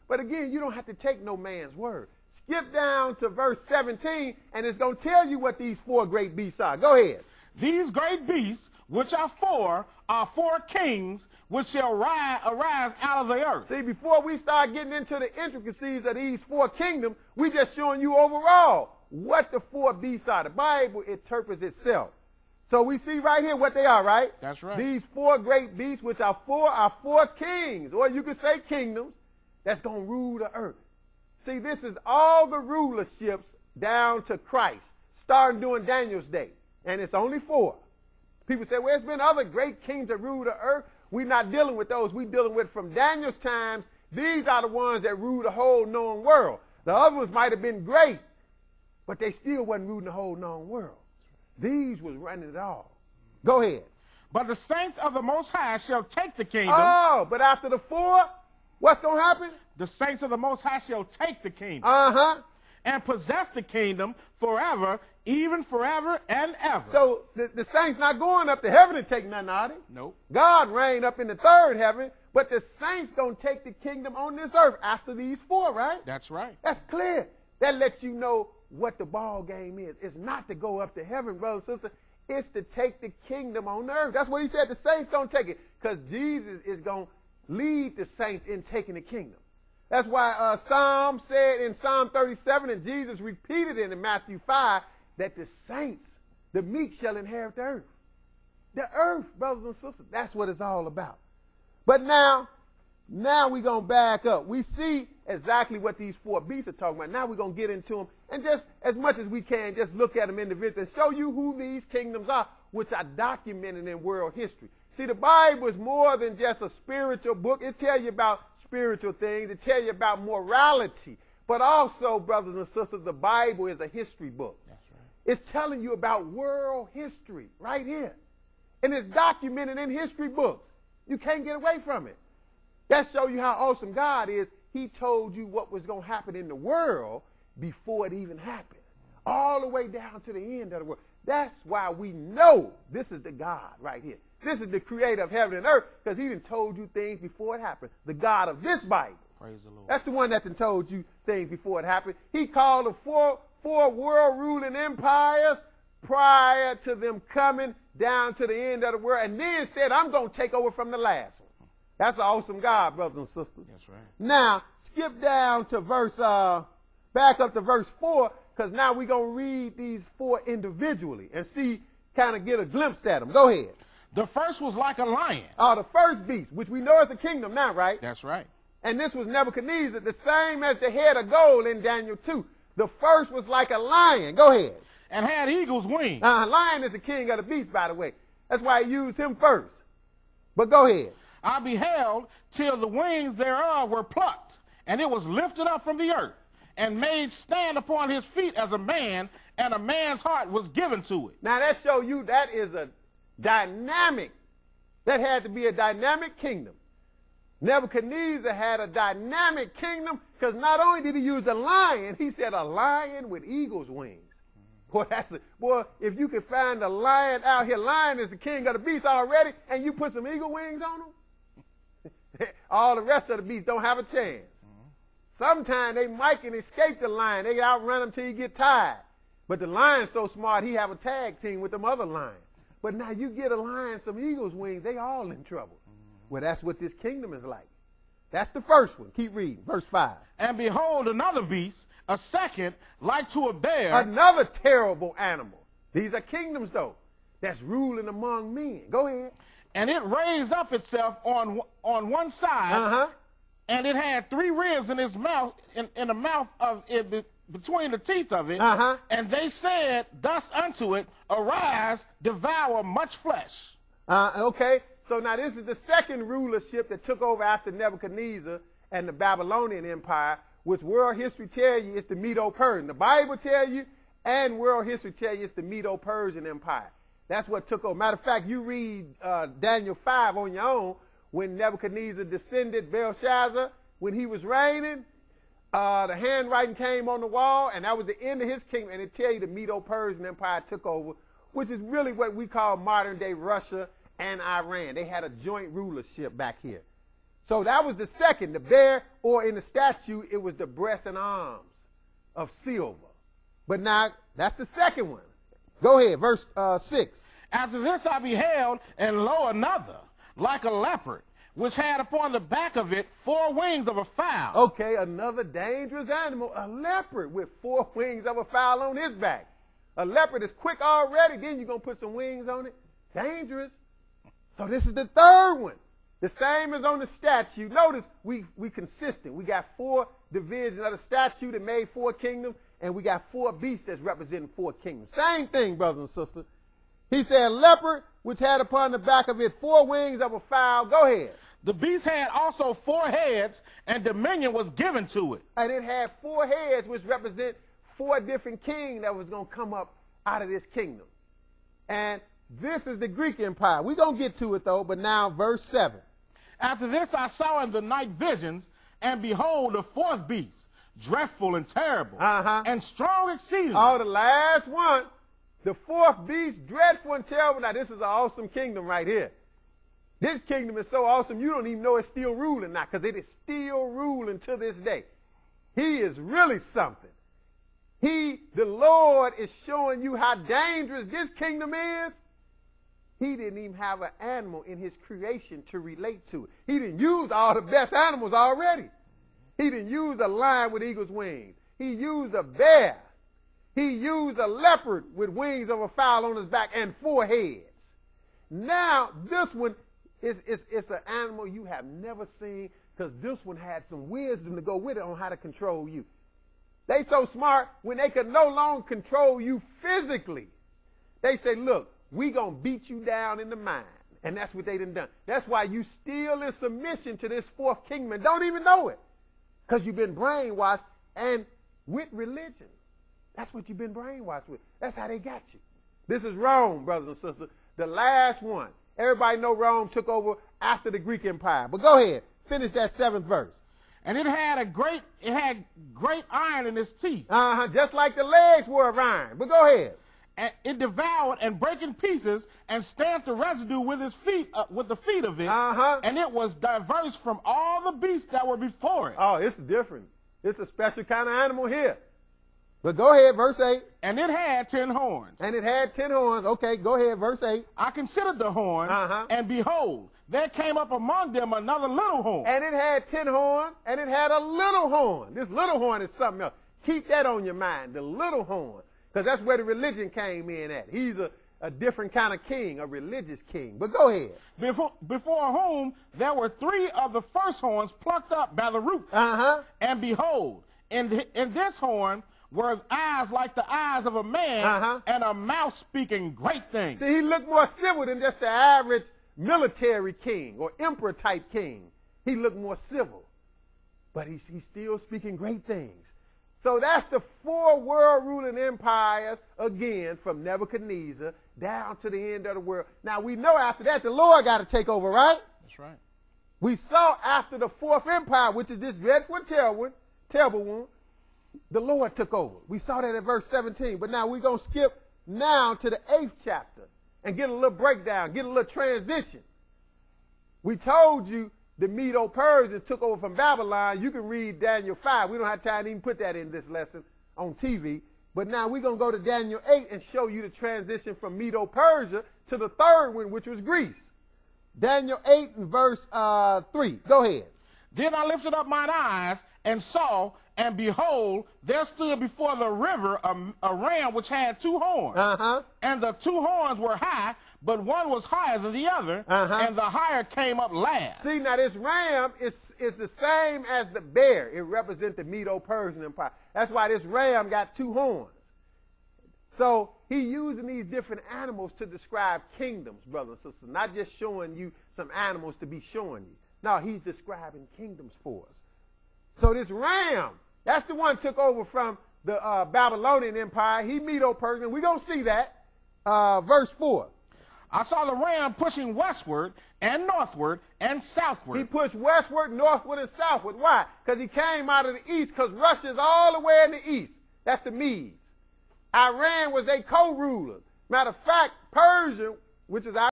But again, you don't have to take no man's word. Skip down to verse 17, and it's going to tell you what these four great beasts are. Go ahead. These great beasts, which are four kings, which shall arise out of the earth. See, before we start getting into the intricacies of these four kingdoms, we just showing you overall what the four beasts are. The Bible interprets itself. So we see right here what they are, right? That's right. These four great beasts, which are four kings, or you could say kingdoms, that's going to rule the earth. See, this is all the rulerships down to Christ, starting during Daniel's day. And it's only four. People say, well, it's been other great kings that rule the earth. We're not dealing with those. We're dealing with from Daniel's times. These are the ones that rule the whole known world. The other ones might have been great, but they still wasn't ruling the whole known world. These was running it all. Go ahead. But the saints of the Most High shall take the kingdom. Oh, but after the four, what's going to happen? The saints of the Most High shall take the kingdom. Uh-huh. And possess the kingdom forever, even forever and ever. So the saints not going up to heaven and taking nothing out of it. Nope. God reigned up in the third heaven, but the saints going to take the kingdom on this earth after these four, right? That's right. That's clear. That lets you know what the ball game is. It's not to go up to heaven, brothers and sisters. It's to take the kingdom on earth. That's what he said. The saints going to take it because Jesus is going to lead the saints in taking the kingdom. That's why Psalm said in Psalm 37, and Jesus repeated it in Matthew 5, that the saints, the meek, shall inherit the earth. The earth, brothers and sisters, that's what it's all about. But now we're going to back up. We see exactly what these four beasts are talking about. Now we're going to get into them, and just as much as we can, just look at them individually and show you who these kingdoms are, which are documented in world history. See, the Bible is more than just a spiritual book. It tells you about spiritual things. It tells you about morality. But also, brothers and sisters, the Bible is a history book. That's right. It's telling you about world history right here. And it's documented in history books. You can't get away from it. That shows you how awesome God is. He told you what was going to happen in the world before it even happened. All the way down to the end of the world. That's why we know this is the God right here. This is the creator of heaven and earth, because he done told you things before it happened. The God of this Bible. Praise the Lord. That's the one that done told you things before it happened. He called the four world ruling empires prior to them coming down to the end of the world, and then said, I'm going to take over from the last one. That's an awesome God, brothers and sisters. That's right. Now, skip down to back up to verse 4, because now we're going to read these four individually and see, kind of get a glimpse at them. Go ahead. The first was like a lion. Oh, the first beast, which we know is a kingdom now, right? That's right. And this was Nebuchadnezzar, the same as the head of gold in Daniel 2. The first was like a lion. Go ahead. And had eagle's wings. Lion is the king of the beast, by the way. That's why he used him first. But go ahead. I beheld till the wings thereof were plucked, and it was lifted up from the earth, and made stand upon his feet as a man, and a man's heart was given to it. Now that shows you that is a dynamic, that had to be a dynamic kingdom. Nebuchadnezzar had a dynamic kingdom because not only did he use the lion, he said a lion with eagle's wings. Boy, if you could find a lion out here, lion is the king of the beasts already, and you put some eagle wings on them, all the rest of the beasts don't have a chance. Sometimes they might can escape the lion. They can outrun him till you get tired. But the lion's so smart, he have a tag team with them other lions. But now you get a lion some eagle's wings, they all in trouble. Well, that's what this kingdom is like. That's the first one. Keep reading. Verse 5. And behold, another beast, a second, like to a bear. Another terrible animal. These are kingdoms, though, that's ruling among men. Go ahead. And it raised up itself on one side, and it had 3 ribs in its mouth, in the mouth of it, between the teeth of it. And they said thus unto it, arise, devour much flesh. Okay. So now this is the second rulership that took over after Nebuchadnezzar and the Babylonian Empire, which world history tell you is the Medo-Persian. The Bible tell you, and world history tell you it's the Medo-Persian Empire. That's what took over. Matter of fact, you read Daniel 5 on your own, when Nebuchadnezzar descended Belshazzar, when he was reigning, the handwriting came on the wall, and that was the end of his kingdom, and it tell you the Medo-Persian Empire took over, which is really what we call modern-day Russia and Iran. They had a joint rulership back here. So that was the second, the bear, or in the statue, it was the breast and arms of silver. But now, that's the second one. Go ahead, verse 6. After this I beheld, and lo, another, like a leopard, which had upon the back of it 4 wings of a fowl. Okay, another dangerous animal, a leopard with 4 wings of a fowl on his back. A leopard is quick already, then you're going to put some wings on it. Dangerous. So this is the third one. The same as on the statue. Notice we consistent. We got 4 divisions of the statue that made 4 kingdoms, and we got 4 beasts that's representing 4 kingdoms. Same thing, brothers and sisters. He said, leopard, which had upon the back of it 4 wings of a fowl. Go ahead. The beast had also 4 heads, and dominion was given to it. And it had 4 heads, which represent 4 different kings that was going to come up out of this kingdom. And this is the Greek Empire. We're going to get to it, though, but now verse 7. After this I saw in the night visions, and behold, the 4th beast, dreadful and terrible, and strong exceedingly. Oh, the last one, the 4th beast, dreadful and terrible. Now, this is an awesome kingdom right here. This kingdom is so awesome, you don't even know it's still ruling now, because it is still ruling to this day. He is really something. The Lord, is showing you how dangerous this kingdom is. He didn't even have an animal in his creation to relate to it. He didn't use all the best animals already. He didn't use a lion with eagle's wings. He used a bear. He used a leopard with wings of a fowl on his back and 4 heads. Now, this one it's an animal you have never seen, because this one had some wisdom to go with it on how to control you. They so smart, when they can no longer control you physically, they say, look, we going to beat you down in the mind. And that's what they done. That's why you still in submission to this 4th kingdom and don't even know it, because you've been brainwashed, and with religion. That's what you've been brainwashed with. That's how they got you. This is Rome, brothers and sisters, the last one. Everybody know Rome took over after the Greek Empire. But go ahead, finish that 7th verse. And it had great iron in its teeth. Just like the legs were of iron. But go ahead. And it devoured and brake in pieces and stamped the residue with its feet, with the feet of it. And it was diverse from all the beasts that were before it. Oh, it's different. It's a special kind of animal here. But go ahead, verse 8. And it had 10 horns. And it had 10 horns. Okay, go ahead, verse 8. I considered the horns, and behold, there came up among them another little horn. And it had 10 horns, and it had a little horn. This little horn is something else. Keep that on your mind, the little horn, because that's where the religion came in at. He's a different kind of king, a religious king. But go ahead. Before whom there were 3 of the first horns plucked up by the roots. And behold, in this horn were eyes like the eyes of a man, and a mouth speaking great things. See, he looked more civil than just the average military king or emperor type king. He looked more civil, but he's still speaking great things. So that's the 4 world ruling empires, again, from Nebuchadnezzar down to the end of the world. Now, we know after that the Lord got to take over, right? That's right. We saw after the 4th empire, which is this dreadful and terrible one, the Lord took over. We saw that in verse 17. But now we're going to skip now to the 8th chapter and get a little breakdown, get a little transition. We told you the Medo-Persians took over from Babylon. You can read Daniel 5. We don't have time to even put that in this lesson on TV. But now we're going to go to Daniel 8 and show you the transition from Medo-Persia to the 3rd one, which was Greece. Daniel 8 and verse 3. Go ahead. Then I lifted up mine eyes and saw, and behold, there stood before the river a ram which had 2 horns. And the 2 horns were high, but one was higher than the other, and the higher came up last. See, now this ram is the same as the bear. It represents the Medo-Persian Empire. That's why this ram got 2 horns. So he's using these different animals to describe kingdoms, brothers and sisters, not just showing you some animals to be showing you. No, he's describing kingdoms for us. So this ram, that's the one took over from the Babylonian Empire. He Medo-Persian. We're going to see that. Verse 4. I saw the ram pushing westward and northward and southward. He pushed westward, northward, and southward. Why? Because he came out of the east, because Russia's all the way in the east. That's the Medes. Iran was their co-ruler. Matter of fact, Persia, which is